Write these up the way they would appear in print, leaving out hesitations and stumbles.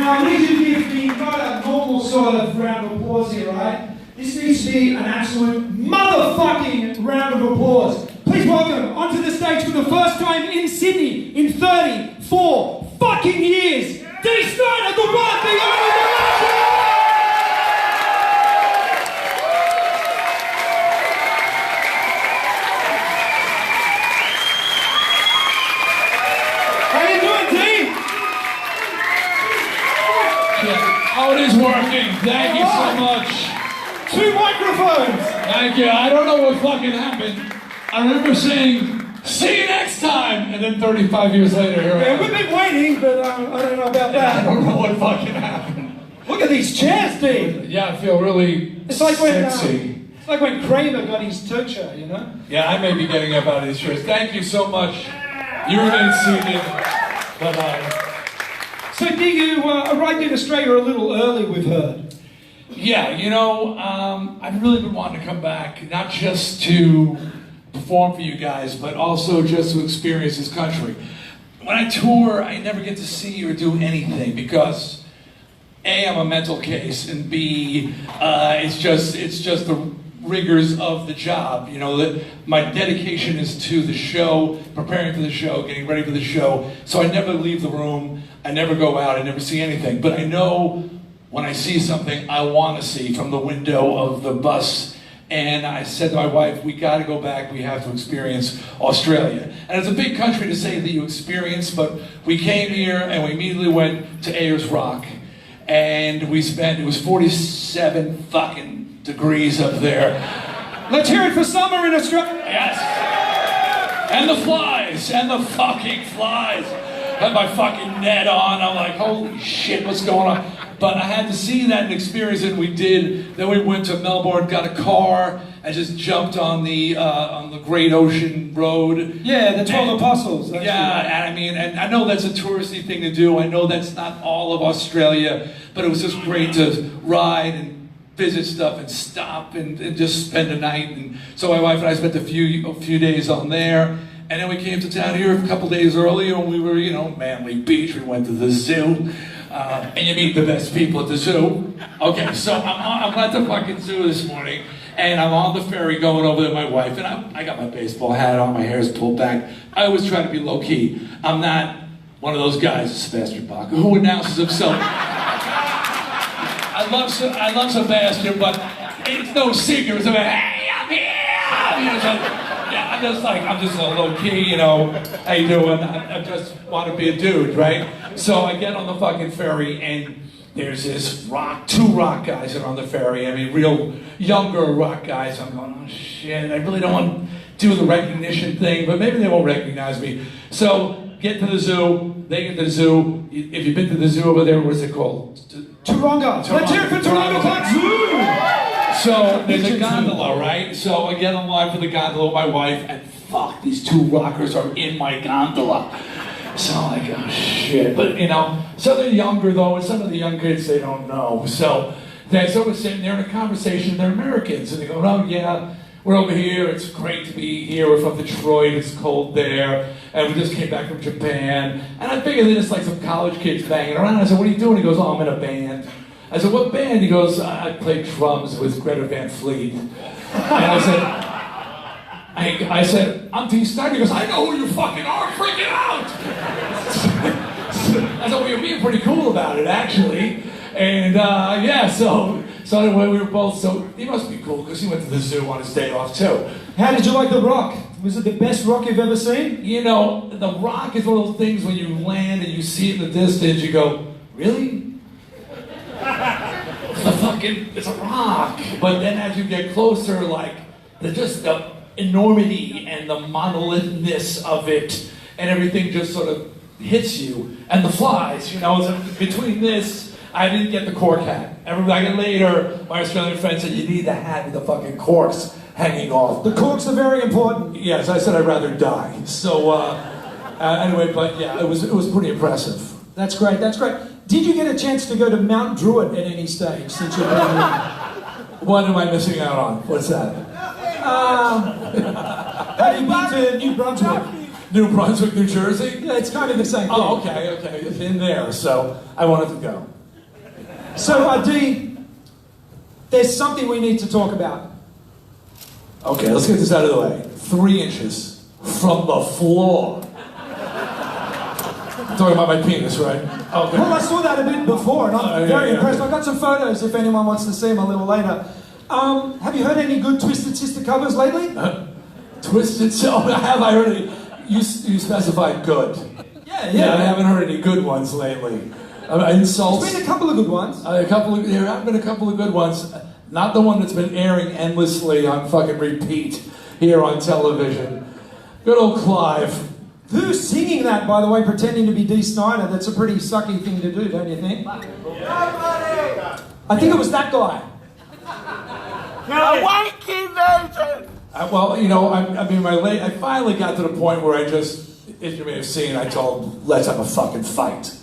Now, we need to give me not a normal sort of round of applause here, right? This needs to be an absolute motherfucking round of applause. Please welcome onto the stage for the first time in Sydney in 34 fucking years, Snider, the one, the only, the legend! How you doing, D? Oh, it is working. Thank you so much. 2 microphones. Thank you. I don't know what fucking happened. I remember saying, "See you next time," and then 35 years later, here I Yeah, am. we've been waiting, but I don't know about that. I don't know what fucking happened. Look at these chairs, D. Yeah, I feel really It's like when sexy. it's like when Kramer got his torture, you know. Yeah, I may be getting up out of these chairs. Thank you so much. You remain seated. Bye-bye. So, D, you arrived in Australia a little early, we've heard. Yeah, you know, I've really been wanting to come back, not just to perform for you guys, but also just to experience this country. When I tour, I never get to see or do anything because A, I'm a mental case, and B, it's just the rigors of the job. You know, that my dedication is to the show, preparing for the show, getting ready for the show. So I never leave the room, I never go out, I never see anything. But I know when I see something I want to see from the window of the bus. And I said to my wife, we got to go back, we have to experience Australia. And it's a big country to say that you experience, but we came here and we immediately went to Ayers Rock. And we spent, it was 47 fucking degrees up there. Let's hear it for summer in Australia. Yes. And the flies, and the fucking flies. Had my fucking net on, I'm like, holy shit, what's going on? But I had to see that and experience it, and we did. Then we went to Melbourne, got a car, and just jumped on the Great Ocean Road. Yeah, the 12 Apostles. Yeah, and I mean, and I know that's a touristy thing to do. I know that's not all of Australia, but it was just great to ride and visit stuff and stop and just spend a night. And so my wife and I spent a few days on there. And then we came to town here a couple days earlier, and we were, you know, Manly Beach. We went to the zoo. And you meet the best people at the zoo. Okay, so I'm at the fucking zoo this morning, and I'm on the ferry going over there with my wife, and I got my baseball hat on, my hair's pulled back. I always try to be low key. I'm not one of those guys, Sebastian Bach, who announces himself. I love Sebastian, but it's no singer. It's about, hey, I'm here. You know, so, yeah, I'm just a low key, you know. How you doing? I just want to be a dude, right? So I get on the fucking ferry, and there's this two rock guys that are on the ferry. I mean, real younger rock guys. I'm going, oh shit, I really don't want to do the recognition thing, but maybe they won't recognize me. So get to the zoo. They get to the zoo. If you've been to the zoo over there, what's it called? Taronga. Let's hear it for Taronga Park Zoo. So there's a gondola, right? So I get on line for the gondola with my wife, and fuck, these 2 rockers are in my gondola. So I'm like, oh shit. But you know, so they're younger though, and some of the young kids, they don't know. So we're sitting there in a conversation, they're Americans, and they go, oh yeah, we're over here, it's great to be here, we're from Detroit, it's cold there, and we just came back from Japan. And I figured they're just like some college kids banging around. I said, what are you doing? He goes, oh, I'm in a band. I said, what band? He goes, I play drums with Greta Van Fleet. And I said, I'm D. Snider. He goes, I know who you fucking are, freaking out! I said, well, you're being pretty cool about it, actually. And yeah, so anyway, we were both, so he must be cool, because he went to the zoo on his day off, too. How did you like the Rock? Was it the best Rock you've ever seen? You know, the Rock is one of those things when you land and you see it in the distance, you go, really? It's a rock. But then as you get closer, like, just the enormity and the monolithness of it and everything just sort of hits you. And the flies, you know, so between this, I didn't get the cork hat. Everybody later, my Australian friend said, you need the hat with the fucking corks hanging off. The corks are very important. Yes, I said I'd rather die. So, anyway, but yeah, it was pretty impressive. That's great, that's great. Did you get a chance to go to Mount Druitt at any stage since you've been here? What am I missing out on? What's that? Have you been to New Brunswick? New Brunswick, New Jersey? Yeah, it's kind of the same thing. Oh, okay. It's in there, so I wanted to go. So, D, there's something we need to talk about. Okay, let's get this out of the way. 3 inches from the floor. I'm talking about my penis, right? Okay. Well, I saw that a bit before, and I'm very impressed. I've got some photos if anyone wants to see them a little later. Have you heard any good Twisted Sister covers lately? Twisted Sister? Oh, have I heard any? You specified good. Yeah. I haven't heard any good ones lately. Insults. There's been a couple of good ones. There have been a couple of good ones. Not the one that's been airing endlessly on fucking repeat here on television. Good old Clive. Who's singing that, by the way, pretending to be D. Snider? That's a pretty sucky thing to do, don't you think? I think it was that guy. A wanky version! Well, you know, I finally got to the point where I just, as you may have seen, I told him, let's have a fucking fight.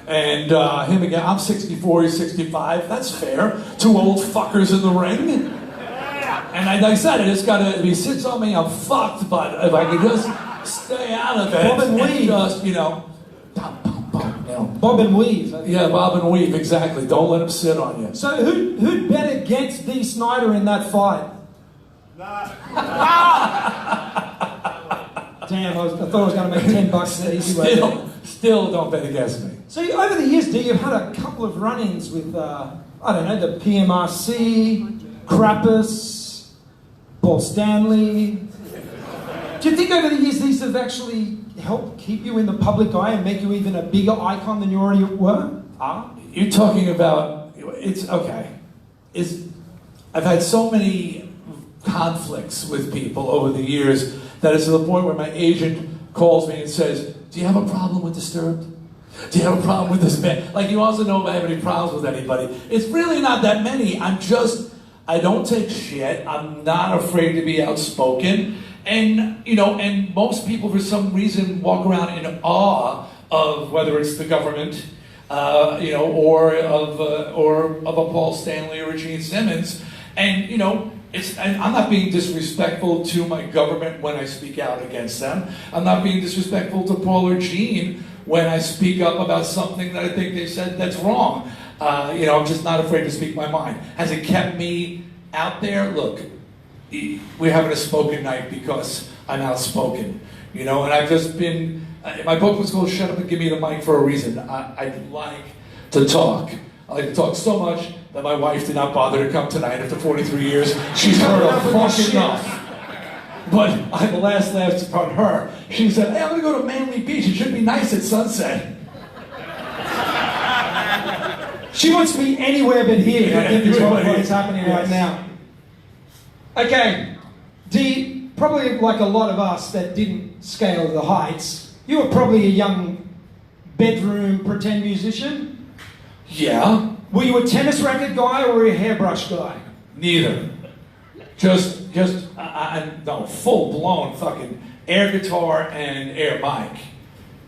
And him again, I'm 64, he's 65, that's fair. 2 old fuckers in the ring. And I said, if he sits on me, I'm fucked, but if I could just stay out of it. Bob and weave. Just, you know. Bob and weave. Yeah, bob and weave, exactly. Don't let him sit on you. So who'd bet against D. Snider in that fight? Damn, I thought I was going to make $10 the easy way. Still don't bet against me. So over the years, D, you've had a couple of run-ins with, I don't know, the PMRC, Krampus, Paul Stanley. Do you think over the years these have actually helped keep you in the public eye and make you even a bigger icon than you already were? You're talking about, it's okay. I've had so many conflicts with people over the years that it's to the point where my agent calls me and says, do you have a problem with Disturbed? Do you have a problem with this band? Like, you also know if I have any problems with anybody. It's really not that many. I don't take shit. I'm not afraid to be outspoken. And, you know, and most people for some reason walk around in awe of whether it's the government, you know, or of a Paul Stanley or a Gene Simmons. And, you know, I'm not being disrespectful to my government when I speak out against them. I'm not being disrespectful to Paul or Gene when I speak up about something that I think they said that's wrong. You know, I'm just not afraid to speak my mind. Has it kept me out there? Look, we're having a spoken night because I'm outspoken. You know, and I've just been, my book was called Shut Up and Give Me the Mic for a reason. I like to talk. I like to talk so much that my wife did not bother to come tonight after 43 years. She's heard a fucking enough. But the last laugh on her. She said, hey, I'm going to go to Manly Beach. It should be nice at sunset. She wants to be anywhere but here. I think is what is happening right now. Okay, D, probably like a lot of us that didn't scale the heights, you were probably a young bedroom pretend musician? Yeah. Were you a tennis racket guy or a hairbrush guy? Neither. No, full-blown fucking air guitar and air mic.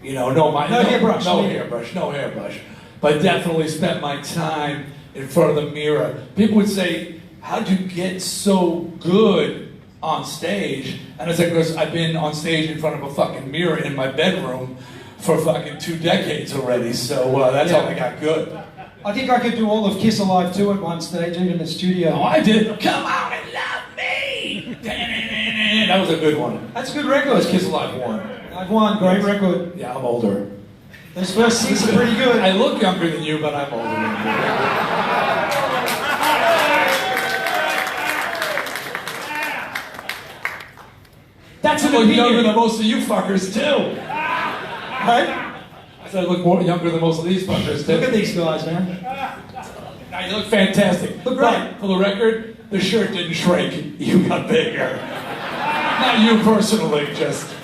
You know, no hairbrush. No hairbrush. But definitely spent my time in front of the mirror. People would say, how'd you get so good on stage? And it's like, because I've been on stage in front of a fucking mirror in my bedroom for fucking 2 decades already. So that's how I got good. I think I could do all of Kiss Alive 2 at one stage, even in the studio. Oh, I did. Come on and love me. That was a good one. That's a good record. That was Kiss Alive 1. I've won. Great record. Yeah, I'm older. Those first 6 are pretty good. I look younger than you, but I'm older than you. That's an I look opinion. younger than most of you fuckers, too. Right? I said I look more younger than most of these fuckers, too. Look at these guys, man. Now, you look fantastic. Look great. But, for the record, the shirt didn't shrink. You got bigger. Not you personally, just...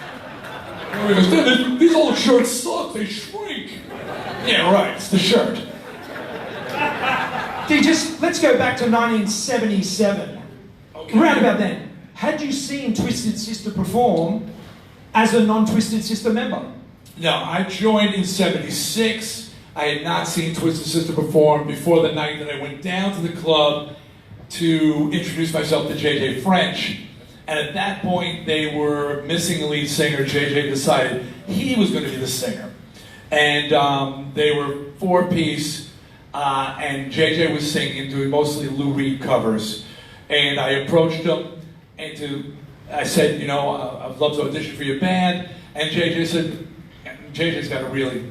These old shirts suck, they shrink. Yeah, right, it's the shirt. Let's go back to 1977. Okay. Around about then. Had you seen Twisted Sister perform as a non-Twisted Sister member? No, I joined in 76. I had not seen Twisted Sister perform before the night that I went down to the club to introduce myself to JJ French. And at that point, they were missing a lead singer. JJ decided he was going to be the singer. And they were 4-piece. and JJ was singing, doing mostly Lou Reed covers. And I approached him, and I said, you know, I'd love to audition for your band. And JJ said, JJ's got a really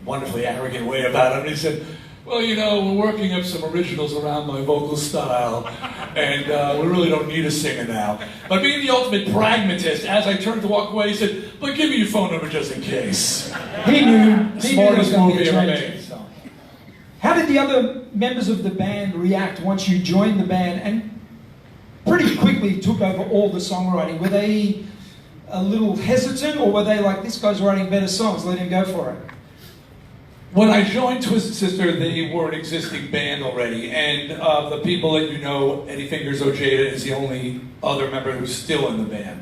wonderfully arrogant way about him. And he said, well, you know, we're working up some originals around my vocal style, and we really don't need a singer now. But being the ultimate pragmatist, as I turned to walk away, he said, but give me your phone number just in case. He knew. Smartest movie ever made. So. How did the other members of the band react once you joined the band and pretty quickly took over all the songwriting? Were they a little hesitant, or were they like, this guy's writing better songs, let him go for it? When I joined Twisted Sister, they were an existing band already, and the people that you know, Eddie Fingers Ojeda is the only other member who's still in the band.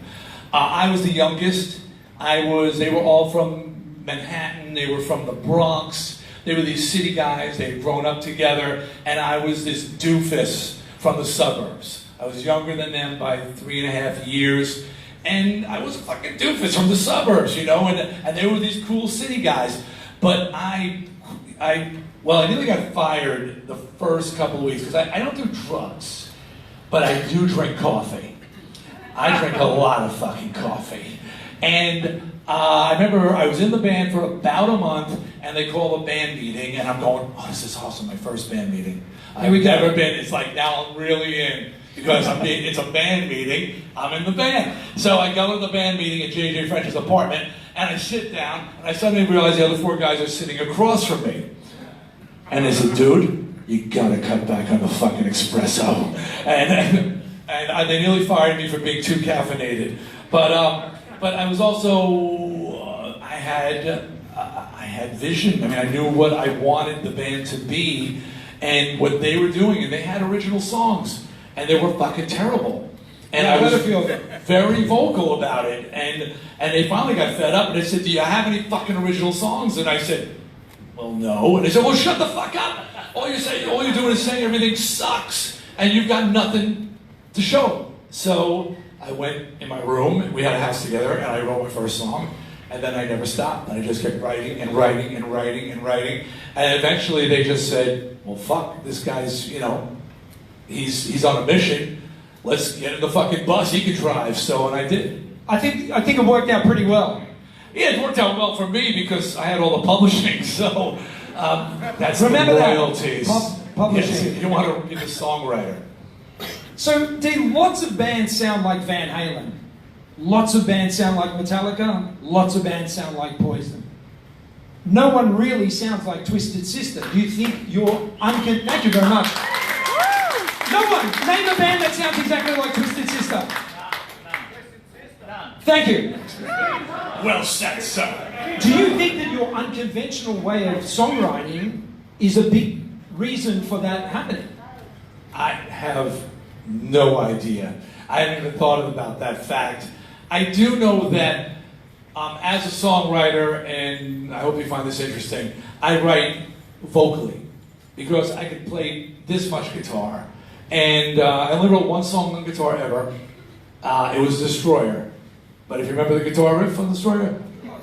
I was the youngest. They were all from Manhattan, they were from the Bronx, they were these city guys, they had grown up together, and I was this doofus from the suburbs. I was younger than them by 3.5 years, and I was a fucking doofus from the suburbs, you know, and they were these cool city guys. But I nearly got fired the first couple of weeks, because I don't do drugs, but I do drink coffee. I drink a lot of fucking coffee. And I remember I was in the band for about a month, and they called a band meeting, and I'm going, oh, this is awesome, my first band meeting. I've never been, it's like, now I'm really in, because it's a band meeting, I'm in the band. So I go to the band meeting at JJ French's apartment, and I sit down, and I suddenly realize the other 4 guys are sitting across from me. And they said, dude, you gotta cut back on the fucking espresso. And they nearly fired me for being too caffeinated. But I was also, I had vision. I mean, I knew what I wanted the band to be, and what they were doing, and they had original songs, and they were fucking terrible. And I was very vocal about it, and they finally got fed up, and they said, do you have any fucking original songs? And I said, well, no. And they said, well, shut the fuck up. All you're doing is saying everything sucks, and you've got nothing to show. So I went in my room, we had a house together, and I wrote my first song, and then I never stopped. And I just kept writing and writing and writing and writing, and eventually they just said, well, fuck, this guy's, you know, he's on a mission. Let's get in the fucking bus, he can drive. So, and I did. I think it worked out pretty well. Yeah, it worked out well for me because I had all the publishing, so that's remember the royalties. Publishing. Yes, you want to be the songwriter. So, D, lots of bands sound like Van Halen. Lots of bands sound like Metallica. Lots of bands sound like Poison. No one really sounds like Twisted Sister. Do you think you're Thank you very much. No one! Name a band that sounds exactly like Twisted Sister. Thank you. Well said, sir. Do you think that your unconventional way of songwriting is a big reason for that happening? I have no idea. I haven't even thought about that fact. I do know that as a songwriter, and I hope you find this interesting, I write vocally because I can play this much guitar. And I only wrote one song on guitar ever. It was Destroyer. But if you remember the guitar riff on Destroyer,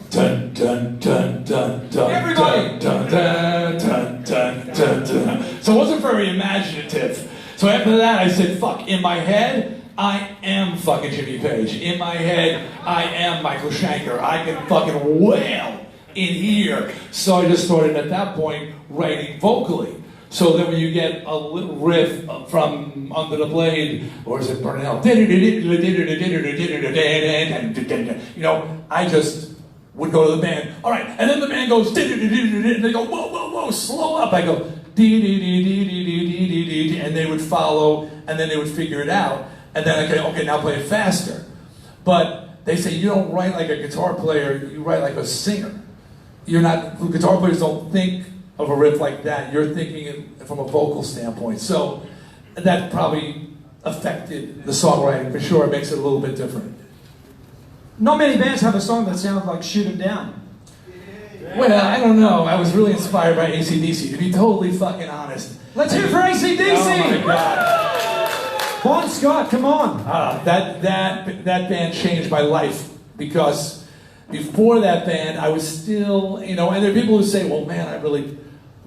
dun dun dun dun dun. Everybody! Dun dun dun dun dun dun. So it wasn't very imaginative. So after that, I said, "Fuck." In my head, I am fucking Jimmy Page. In my head, I am Michael Schenker. I can fucking wail in here. So I just started at that point writing vocally. So then when you get a little riff from Under the Blade, or is it Burn Hell? You know, I just would go to the band, all right, and then the band goes, and they go, whoa, whoa, whoa, slow up. I go, and they would follow, and then they would figure it out, and then I go, okay, now play it faster. But they say you don't write like a guitar player, you write like a singer. You're not, guitar players don't think of a riff like that. You're thinking it from a vocal standpoint. So that probably affected the songwriting for sure. It makes it a little bit different. Not many bands have a song that sounds like Shoot 'Em Down. Well, I don't know. I was really inspired by AC/DC, to be totally fucking honest. Let's hear it for AC/DC! Oh my God. Bon Scott, come on. That band changed my life because before that band, I was still, you know, and there are people who say, well, man, I really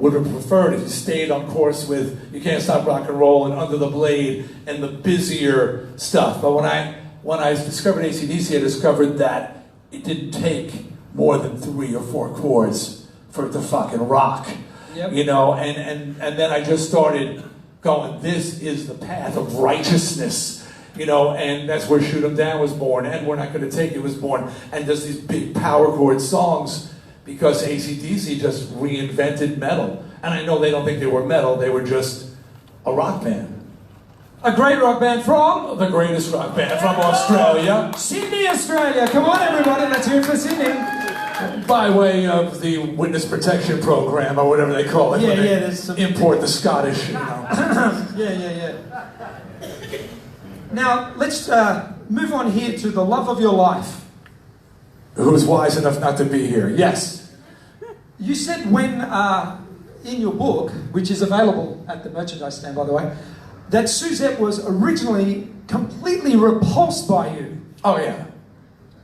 would have preferred if you stayed on course with You Can't Stop Rock and Roll and Under the Blade and the busier stuff. But when I discovered AC/DC, I discovered that it didn't take more than 3 or 4 chords for it to fucking rock. Yep. You know, and then I just started going, this is the path of righteousness. You know, and that's where Shoot 'Em Down was born, and We're Not Gonna Take It was born, and just these big power chord songs, because AC/DC just reinvented metal. And I know they don't think they were metal, they were just a rock band. A great rock band from The greatest rock band from Australia. Sydney, Australia. Come on, everybody, let's hear it for Sydney. By way of the Witness Protection Program, or whatever they call it. Yeah, when they there's some... import the Scottish, you know. Yeah. Now, let's move on here to the love of your life. Who's wise enough not to be here? Yes. You said when, in your book, which is available at the merchandise stand, by the way, that Suzette was originally completely repulsed by you. Oh, yeah.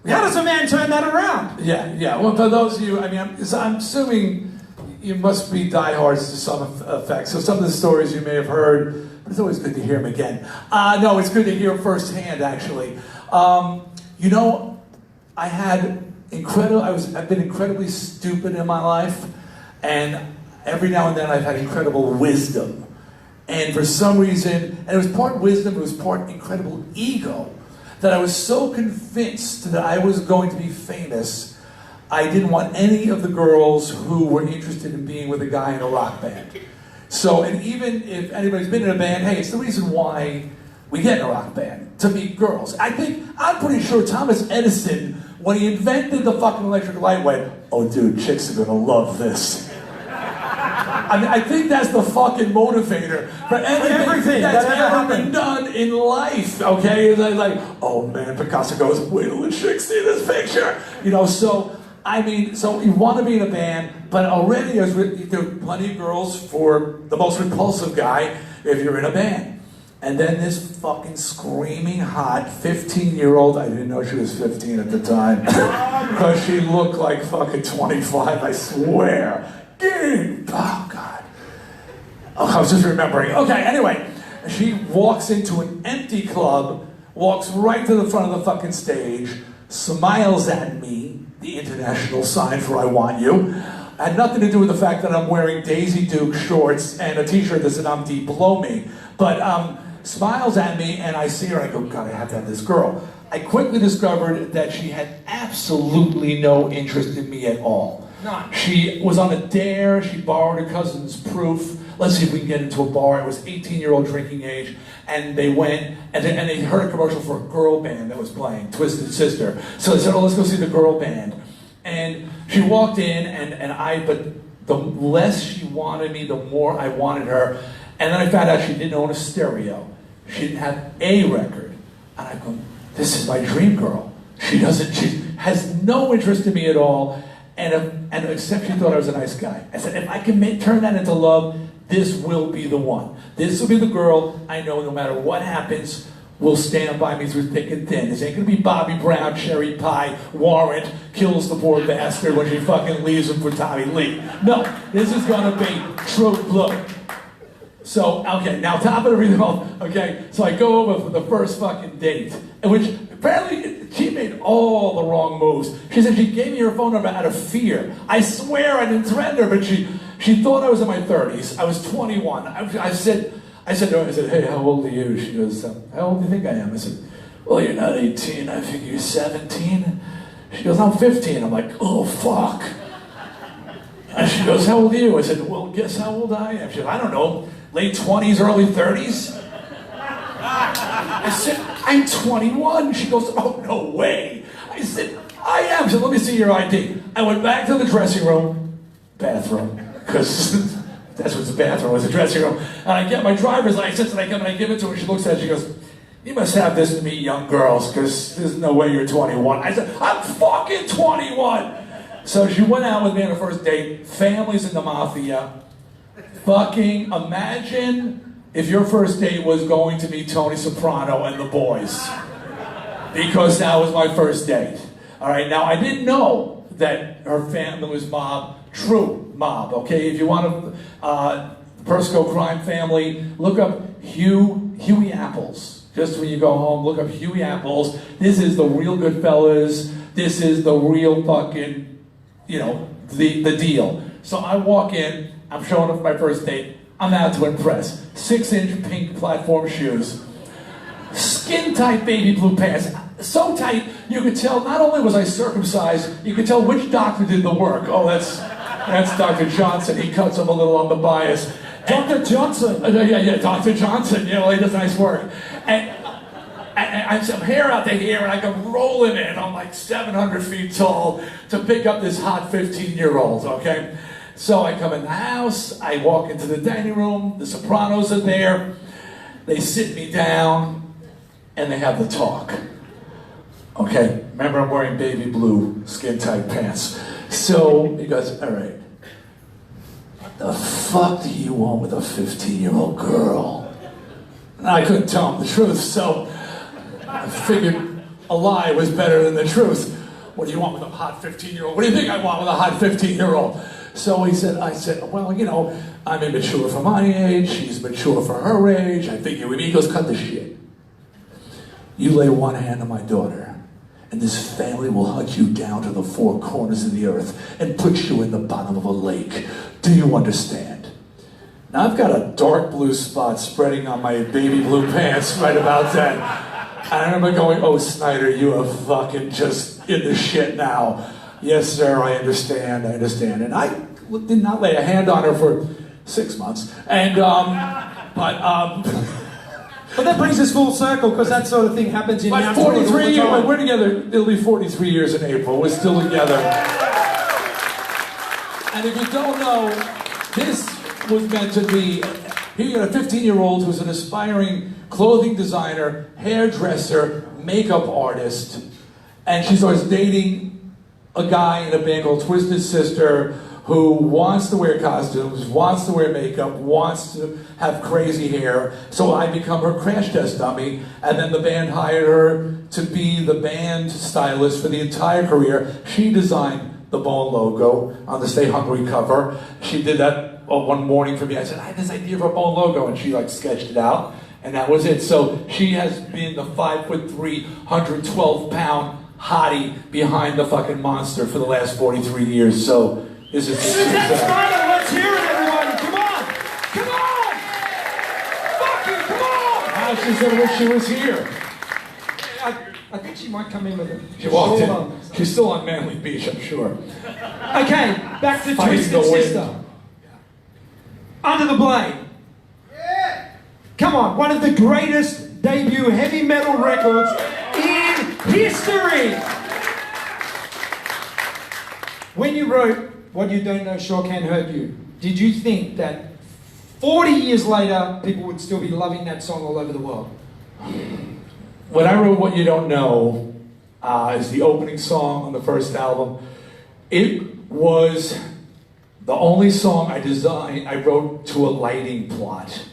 How does a man turn that around? Yeah. Well, for those of you, I mean, I'm assuming you must be diehards to some effect. So some of the stories you may have heard, but it's always good to hear them again. No, it's good to hear firsthand, actually. You know, I've been incredibly stupid in my life, and every now and then I've had incredible wisdom. And for some reason, and it was part wisdom, it was part incredible ego, that I was so convinced that I was going to be famous, I didn't want any of the girls who were interested in being with a guy in a rock band. So, and even if anybody's been in a band, hey, it's the reason why we get in a rock band, to meet girls. I'm pretty sure Thomas Edison, when he invented the fucking electric light, went, oh dude, chicks are gonna love this. I mean, I think that's the fucking motivator for everything that's ever been done in life, okay? Like, oh man, Picasso goes, wait till the chicks see this picture. You know, so you want to be in a band, but already there are plenty of girls for the most repulsive guy if you're in a band. And then this fucking screaming hot 15-year-old, I didn't know she was 15 at the time, because she looked like fucking 25, I swear. Oh, God. Oh, I was just remembering. Okay, anyway. She walks into an empty club, walks right to the front of the fucking stage, smiles at me, the international sign for I want you. Had nothing to do with the fact that I'm wearing Daisy Duke shorts and a t-shirt that said I'm deep below me. But smiles at me, and I see her, and I go, God, I have to have this girl. I quickly discovered that she had absolutely no interest in me at all. None. She was on a dare, she borrowed her cousin's proof. Let's see if we can get into a bar. It was 18-year-old drinking age, and they went, and they heard a commercial for a girl band that was playing, Twisted Sister. So they said, oh, let's go see the girl band. And she walked in, but the less she wanted me, the more I wanted her. And then I found out she didn't own a stereo. She didn't have a record. And I go, this is my dream girl. She has no interest in me at all. And except she thought I was a nice guy. I said, if I can turn that into love, this will be the one. This will be the girl I know no matter what happens, will stand by me through thick and thin. This ain't gonna be Bobby Brown, Cherry Pie, Warrant, kills the poor bastard when she fucking leaves him for Tommy Lee. No, this is gonna be true blue. So, okay, now top of everything off, okay, so I go over for the first fucking date, which apparently she made all the wrong moves. She said she gave me her phone number out of fear. I swear I didn't threaten her, but she thought I was in my 30s. I was 21. I said to her, hey, how old are you? She goes, how old do you think I am? I said, well, you're not 18. I think you're 17. She goes, I'm 15. I'm like, oh, fuck. And she goes, how old are you? I said, well, guess how old I am? She goes, I don't know, late 20s, early 30s? I said, I'm 21. She goes, oh, no way. I said, I am. She said, let me see your ID. I went back to the dressing room, bathroom, because that's what the bathroom was, the dressing room. And I get my driver's license, and I come and I give it to her. She looks at it, she goes, you must have this to meet young girls, because there's no way you're 21. I said, I'm fucking 21. So she went out with me on her first date, families in the mafia. Fucking imagine if your first date was going to meet Tony Soprano and the boys. Because that was my first date. All right, now I didn't know that her family was mob, true mob, okay? If you want to, Persco crime family, look up Huey Apples. Just when you go home, look up Huey Apples. This is the real Goodfellas. This is the real fucking, you know, the deal. So I walk in, I'm showing up for my first date. I'm out to impress. 6-inch pink platform shoes. Skin tight baby blue pants. So tight, you could tell not only was I circumcised, you could tell which doctor did the work. Oh, that's Dr. Johnson. He cuts him a little on the bias. Dr. Johnson. Yeah, Dr. Johnson. You know, he does nice work. And I'm some hair out to here, and I come rolling in. I'm like 700 feet tall to pick up this hot 15-year-old. Okay, so I come in the house. I walk into the dining room. The Sopranos are there. They sit me down, and they have the talk. Okay, remember I'm wearing baby blue skin-tight pants. So he goes, all right. What the fuck do you want with a 15-year-old girl? And I couldn't tell him the truth, so I figured a lie was better than the truth. What do you want with a hot 15-year-old? What do you think I want with a hot 15-year-old? So I said, well, you know, I'm immature for my age, she's mature for her age, I figure he goes, cut the shit. You lay one hand on my daughter, and this family will hunt you down to the four corners of the earth and put you in the bottom of a lake. Do you understand? Now I've got a dark blue spot spreading on my baby blue pants right about then. And I remember going, oh, Snider, you are fucking just in the shit now. Yes, sir, I understand. And I did not lay a hand on her for 6 months. And, But that brings us full circle, because that sort of thing happens in But 43 years, we're together, it'll be 43 years in April. We're still together. And if you don't know, this was meant to be, here you got a 15-year-old who's an aspiring clothing designer, hairdresser, makeup artist, and she starts dating a guy in a band called Twisted Sister who wants to wear costumes, wants to wear makeup, wants to have crazy hair. So I become her crash test dummy, and then the band hired her to be the band stylist for the entire career. She designed the Bone logo on the Stay Hungry cover. She did that one morning for me. I said, I had this idea for a Bone logo, and she like sketched it out, and that was it. So she has been the 5'3", 112-pound hottie behind the fucking monster for the last 43 years. So this is Snider, let's hear it, everybody. Come on! Fucking come on! She said, I wish she was here. I think she might come in with it. She walked in. She's still on Manly Beach, I'm sure. Okay, back to Fighting Twisted the wind. Sister. Under the Blade. Yeah. Come on, one of the greatest debut heavy metal records in history. When you wrote What You Don't Know Sure Can Hurt You, did you think that 40 years later people would still be loving that song all over the world? When I wrote What You Don't Know, is the opening song on the first album, it was the only song I wrote to a lighting plot.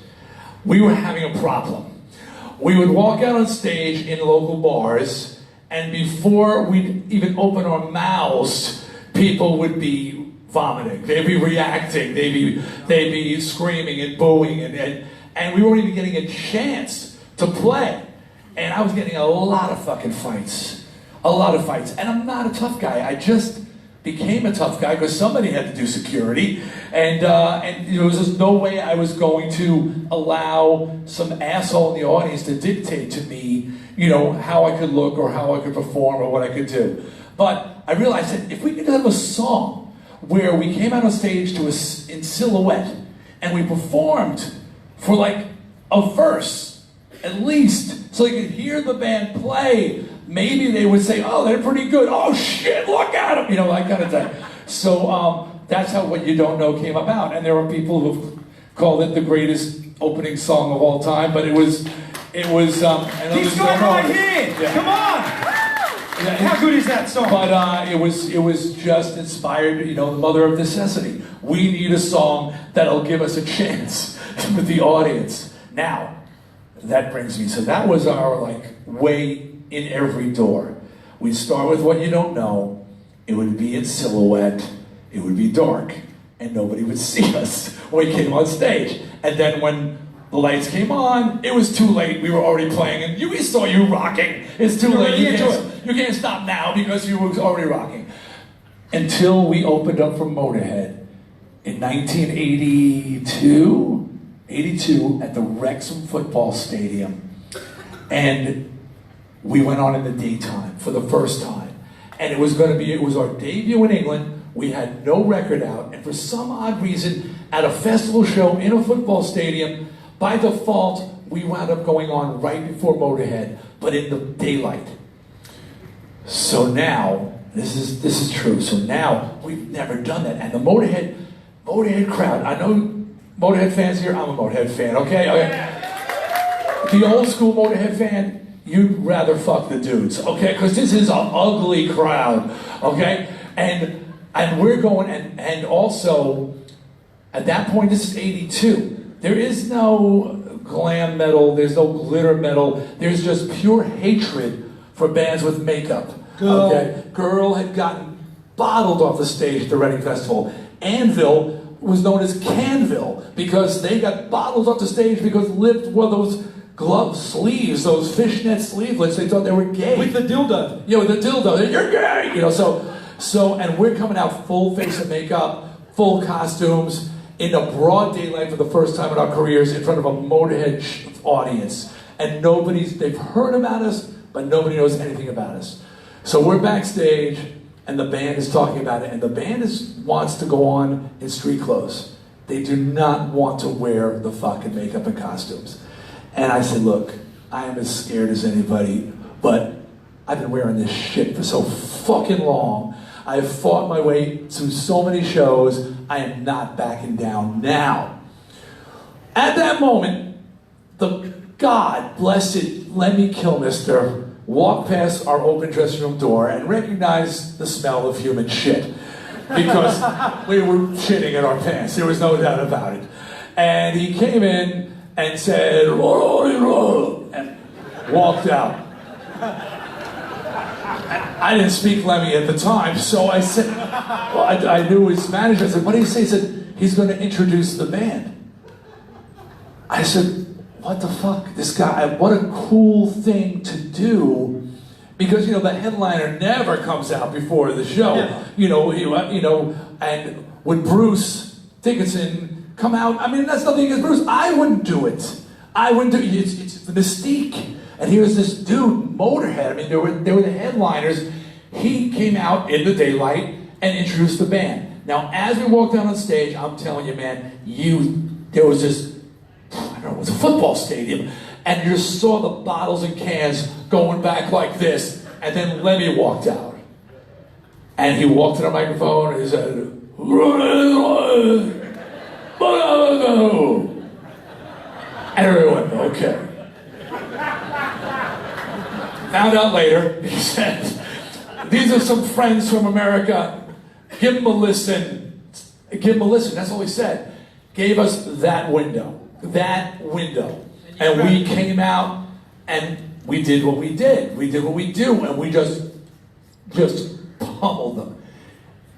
We were having a problem. We would walk out on stage in local bars, and before we'd even open our mouths, people would be vomiting. They'd be reacting. They'd be screaming and booing, and we weren't even getting a chance to play. And I was getting a lot of fucking fights. A lot of fights. And I'm not a tough guy. I just became a tough guy because somebody had to do security. And there was just no way I was going to allow some asshole in the audience to dictate to me, you know, how I could look or how I could perform or what I could do. But I realized that if we could have a song where we came out on stage in silhouette and we performed for like a verse, at least, so you could hear the band play, maybe they would say, oh, they're pretty good. Oh shit, look at them, you know, that kind of thing. So that's how What You Don't Know came about. And there are people who've called it the greatest opening song of all time, but it was. He's going right here. Yeah. Come on. Yeah, how good is that song? But it was just inspired, you know, the mother of necessity. We need a song that'll give us a chance with the audience. Now, that brings me, so that was our like way in every door. We'd start with What You Don't Know, it would be in silhouette, it would be dark, and nobody would see us when we came on stage. And then when the lights came on, it was too late, we were already playing, and we saw you rocking. It's too late, you can't stop now because you were already rocking. Until we opened up for Motorhead in 1982 at the Wrexham Football Stadium. And we went on in the daytime for the first time. And it was our debut in England. We had no record out. And for some odd reason, at a festival show in a football stadium, by default, we wound up going on right before Motorhead, but in the daylight. So now, this is true. So now, we've never done that. And the Motorhead crowd, I know Motorhead fans here, I'm a Motorhead fan, okay? The old school Motorhead fan, you'd rather fuck the dudes, okay? Because this is an ugly crowd, okay? And we're going, and also, at that point, this is 82. There is no glam metal, there's no glitter metal, there's just pure hatred for bands with makeup. Okay? Girl had gotten bottled off the stage at the Reading Festival. Anvil was known as Canville because they got bottled off the stage because those glove sleeves, those fishnet sleevelets, they thought they were gay. With the dildo. Yeah, with the dildo. You're gay! You know, so, and we're coming out full face of makeup, full costumes, in the broad daylight for the first time in our careers in front of a Motorhead audience. And they've heard about us, but nobody knows anything about us. So we're backstage, and the band is talking about it, and the band wants to go on in street clothes. They do not want to wear the fucking makeup and costumes. And I said, look, I am as scared as anybody, but I've been wearing this shit for so fucking long. I have fought my way through so many shows. I am not backing down now. At that moment, the God blessed Lemmy Kilmister walked past our open dressing room door and recognized the smell of human shit. Because we were shitting in our pants. There was no doubt about it. And he came in and said, and walked out. I didn't speak Lemmy at the time, so I said, well, I knew his manager. I said, what did he say? He said, he's going to introduce the band. I said, what the fuck? This guy, what a cool thing to do. Because, the headliner never comes out before the show. Yeah. And when Bruce Dickinson come out, I mean, that's nothing against Bruce. I wouldn't do it. It's the mystique. And here's this dude, Motorhead. I mean, they were the headliners. He came out in the daylight and introduced the band. Now, as we walked down on stage, I'm telling you, man, there was this, I don't know, it was a football stadium, and you just saw the bottles and cans going back like this, and then Lemmy walked out. And he walked to the microphone and he said, and everyone went, okay. Found out later, he said, these are some friends from America. Give them a listen. Give them a listen. That's all he said. Gave us that window. That window. And we came out and we did what we did. We did what we do. And we just pummeled them.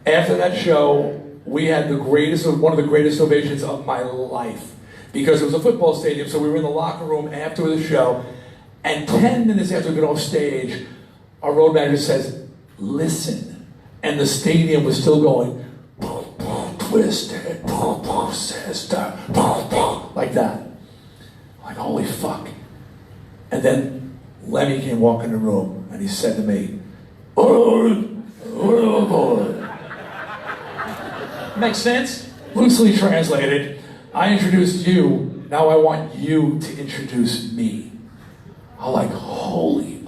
After that show, we had one of the greatest ovations of my life. Because it was a football stadium, so we were in the locker room after the show. And 10 minutes after we got off stage, our road manager says, listen. And the stadium was still going, boom, boom, twisted, boom, boom, sister, boom, boom, like that. Like, holy fuck. And then Lemmy came walking in the room, and he said to me, Makes sense? Loosely translated, I introduced you, now I want you to introduce me. I'm like, holy,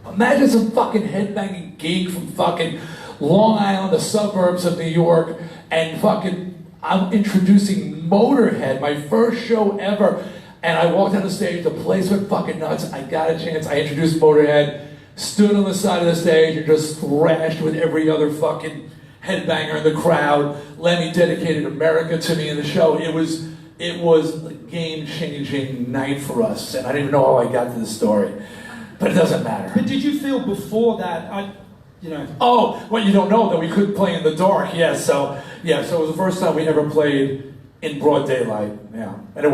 imagine some fucking headbanging geek from fucking Long Island, the suburbs of New York, and fucking, I'm introducing Motorhead, my first show ever, and I walked on the stage, the place went fucking nuts, I got a chance, I introduced Motorhead, stood on the side of the stage and just thrashed with every other fucking headbanger in the crowd. Lemmy dedicated America to me in the show. It was a game-changing night for us, and I don't even know how I got to the story, but it doesn't matter. But did you feel before that, you know. Oh, what you don't know that we couldn't play in the dark. Yeah, so it was the first time we ever played in broad daylight. Yeah, and it